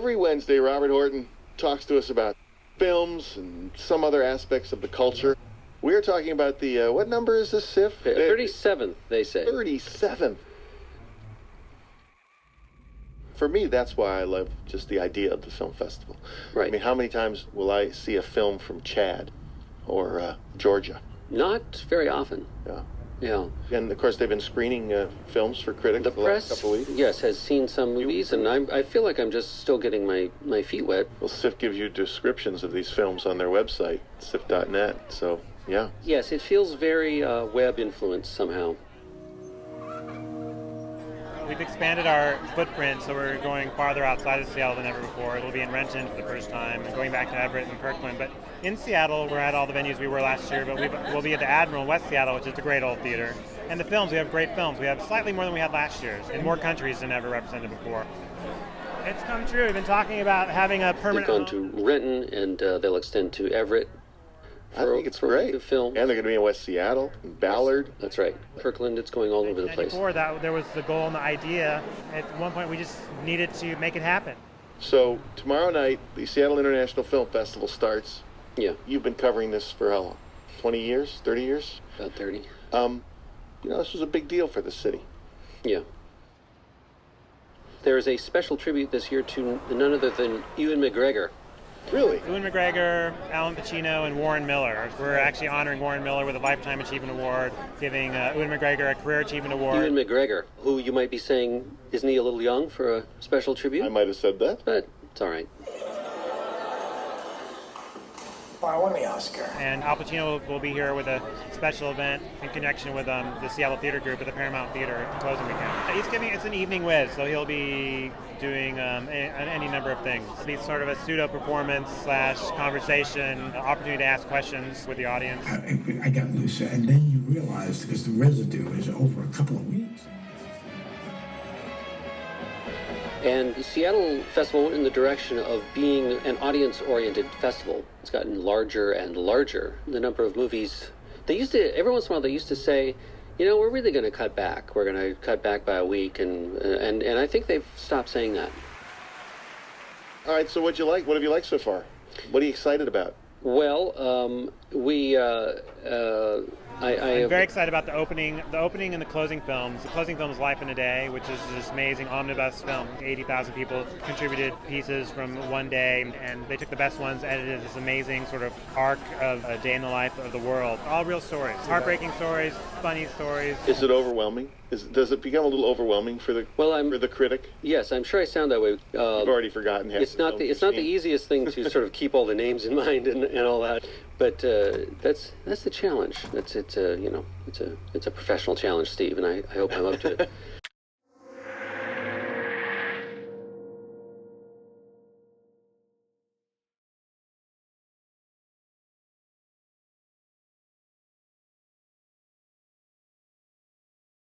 Every Wednesday, Robert Horton talks to us about films and some other aspects of the culture. We're talking about the, what number is this, SIFF? 37th, they say. 37th. For me, that's why I love just the idea of the film festival. Right. I mean, how many times will I see a film from Chad or Georgia? Not very often. Yeah. Yeah. And, of course, they've been screening films for Critic The for the press, last couple of weeks. yes, has seen some movies, and I feel like I'm just still getting my feet wet. Well, SIFF gives you descriptions of these films on their website, SIFF.net, so, yeah. Yes, it feels very web influenced somehow. We've expanded our footprint, so we're going farther outside of Seattle than ever before. It'll be in Renton for the first time, and going back to Everett and Kirkland. But in Seattle, we're at all the venues we were last year, but we'll be at the Admiral in West Seattle, which is a great old theater. And the films, we have great films. We have slightly more than we had last year, in more countries than ever represented before. It's come true. We've been talking about having a permanent... They've gone to Renton, and they'll extend to Everett. I think it's great. The film. And they're going to be in West Seattle, and Ballard. That's right. Kirkland, it's going all over the place. Before that, there was the goal and the idea. At one point, we just needed to make it happen. So tomorrow night, the Seattle International Film Festival starts. Yeah. You've been covering this for how long? 20 years? 30 years? About 30. This was a big deal for the city. Yeah. There is a special tribute this year to none other than Ewan McGregor. Really? Ewan McGregor, Alan Pacino, and Warren Miller. We're actually honoring Warren Miller with a Lifetime Achievement Award, giving Ewan McGregor a Career Achievement Award. Ewan McGregor, who you might be saying, isn't he a little young for a special tribute? I might have said that. But it's all right. Well, I won the Oscar. And Al Pacino will be here with a special event in connection with the Seattle Theater Group at the Paramount Theater closing weekend. It's an evening whiz, so he'll be doing any number of things. It'll be sort of a pseudo-performance / conversation, opportunity to ask questions with the audience. I got loose, and then you realize, because the residue is over a couple of weeks. And the Seattle Festival went in the direction of being an audience-oriented festival. It's gotten larger and larger. The number of movies, every once in a while they used to say, we're really going to cut back. We're going to cut back by a week, and I think they've stopped saying that. All right, so what'd you like? What have you liked so far? What are you excited about? Well, I'm very excited about the opening and the closing films. The closing film is Life in a Day, which is this amazing omnibus film. 80,000 people contributed pieces from one day, and they took the best ones, edited this amazing sort of arc of a day in the life of the world. All real stories, heartbreaking stories, funny stories. Is it overwhelming? Does it become a little overwhelming for the critic? Yes, I'm sure I sound that way. You've already forgotten. It's not the easiest thing to sort of keep all the names in mind and all that. But that's the challenge. It's a professional challenge, Steve, and I hope I'm up to it.